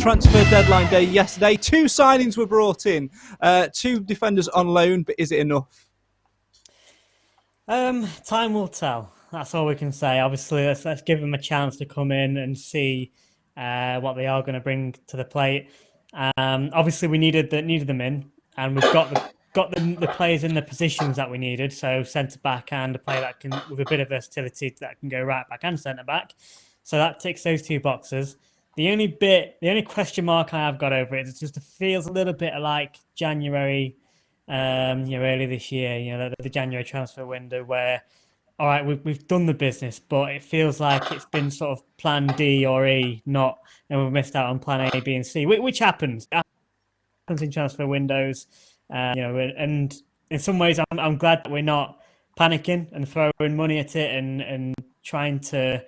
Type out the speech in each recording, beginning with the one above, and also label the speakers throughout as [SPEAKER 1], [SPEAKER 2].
[SPEAKER 1] transfer deadline day yesterday. 2 signings were brought in, 2 defenders on loan, but is it enough?
[SPEAKER 2] Time will tell. That's all we can say. Obviously, let's give them a chance to come in and see what they are going to bring to the plate. Obviously, we needed them in, and we've got the players in the positions that we needed. So centre back and a player that can, with a bit of versatility, that can go right back and centre back. So that ticks those 2 boxes. The only question mark I have got over it is just it feels a little bit like January, early this year, the January transfer window where, all right, we've done the business, but it feels like it's been sort of plan D or E, and we've missed out on plan A, B, and C, which happens. It happens in transfer windows, and in some ways, I'm glad that we're not panicking and throwing money at it and trying to,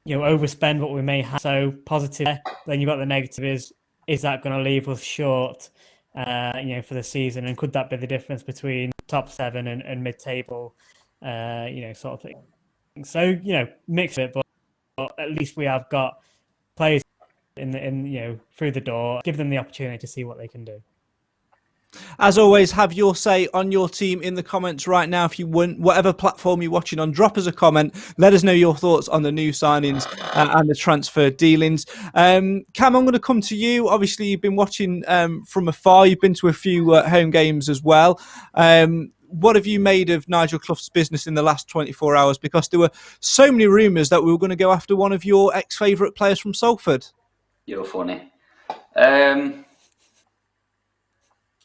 [SPEAKER 2] overspend what we may have. So positive. Then you've got the negative is that going to leave us short, for the season? And could that be the difference between top 7 and mid-table, sort of thing? So, mix it, but at least we have got players in through the door. Give them the opportunity to see what they can do.
[SPEAKER 1] As always, have your say on your team in the comments right now. If you want, whatever platform you're watching on, drop us a comment. Let us know your thoughts on the new signings and the transfer dealings. Cam, I'm going to come to you. Obviously, you've been watching from afar. You've been to a few home games as well. What have you made of Nigel Clough's business in the last 24 hours? Because there were so many rumours that we were going to go after one of your ex-favourite players from Salford.
[SPEAKER 3] You're funny.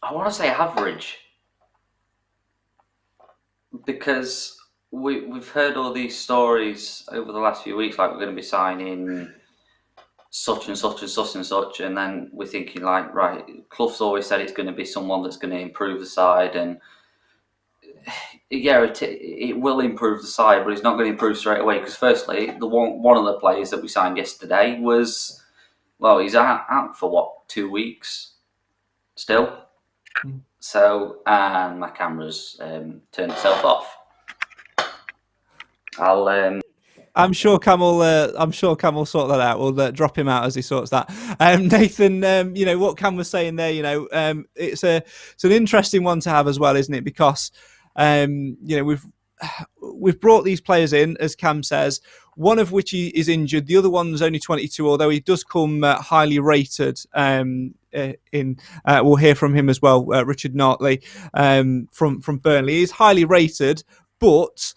[SPEAKER 3] I want to say average, because we've heard all these stories over the last few weeks, like we're going to be signing such and such and such and such, and then we're thinking like, right, Clough's always said it's going to be someone that's going to improve the side, and yeah, it will improve the side, but it's not going to improve straight away, because firstly, one of the players that we signed yesterday was, well, he's out for what, 2 weeks still. So, and my camera's turned itself off.
[SPEAKER 1] I'm sure Cam will sort that out. We'll drop him out as he sorts that. Nathan, what Cam was saying there, it's an interesting one to have as well, isn't it? Because we've brought these players in, as Cam says, one of which is injured. The other one's only 22, although he does come highly rated. We'll hear from him as well, Richard Nartey from Burnley. He's highly rated, but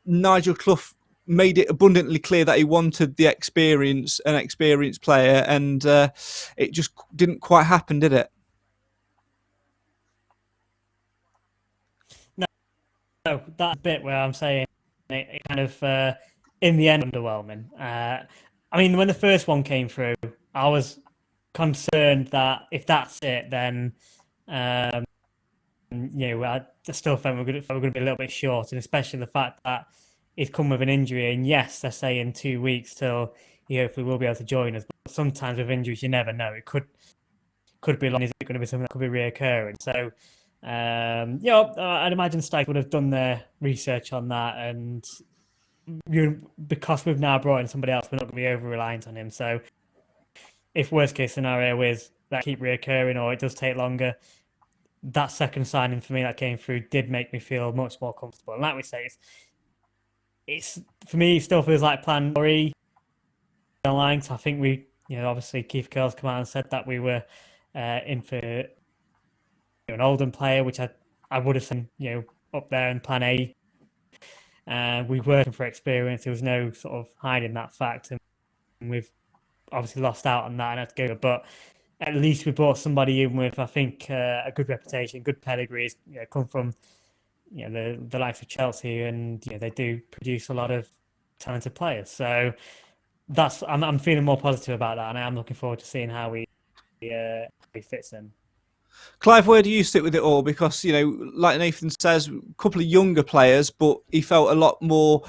[SPEAKER 1] Nigel Clough made it abundantly clear that he wanted an experienced player, and it just didn't quite happen, did it?
[SPEAKER 2] No, that bit where I'm saying it kind of, in the end, underwhelming. When the first one came through, I was concerned that if that's it, then I still think we're going to be a little bit short, and especially the fact that he's come with an injury. And yes, they're saying 2 weeks till he hopefully will be able to join us. But sometimes with injuries, you never know. It could be long. Is it going to be something that could be reoccurring? So, I'd imagine Stag would have done their research on that, and because we've now brought in somebody else, we're not going to be over reliant on him. So, if worst case scenario is that keep reoccurring or it does take longer, that second signing for me that came through did make me feel much more comfortable. And like we say, it's for me, it still feels like plan E. I think we, obviously Keith Curl's come out and said that we were in for an Oldham player, which I would have seen, up there in plan A. We were looking for experience. There was no sort of hiding that fact, and we've obviously lost out on that and had to go. But at least we brought somebody in with, I think, a good reputation, good pedigree. Come from the likes of Chelsea, and they do produce a lot of talented players. So I'm feeling more positive about that, and I am looking forward to seeing how he fits in.
[SPEAKER 1] Clive, where do you sit with it all? Because, like Nathan says, a couple of younger players, but he felt a lot more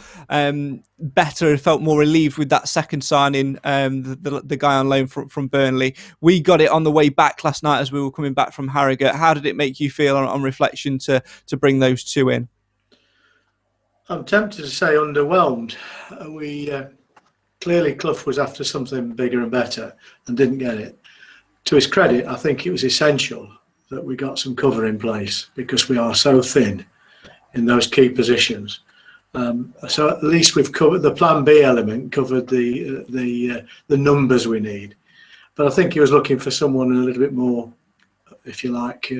[SPEAKER 1] better, felt more relieved with that second signing, the guy on loan from Burnley. We got it on the way back last night as we were coming back from Harrogate. How did it make you feel on reflection to bring those 2 in?
[SPEAKER 4] I'm tempted to say underwhelmed. clearly Clough was after something bigger and better and didn't get it. To his credit, I think it was essential that we got some cover in place because we are so thin in those key positions. So at least we've covered the Plan B element, covered the numbers we need. But I think he was looking for someone a little bit more, if you like,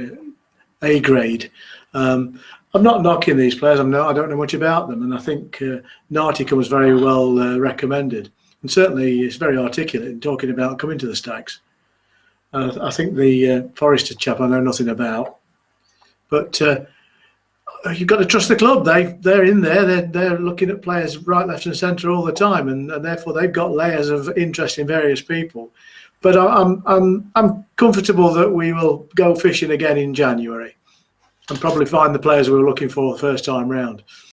[SPEAKER 4] A grade. I'm not knocking these players. I don't know much about them, and I think Nartey comes very well recommended, and certainly he's very articulate in talking about coming to the Stags. I think the Forrester chap I know nothing about, but you've got to trust the club. They're in there. They're looking at players right, left, and centre all the time, and therefore they've got layers of interest in various people. But I'm comfortable that we will go fishing again in January and probably find the players we were looking for the first time round.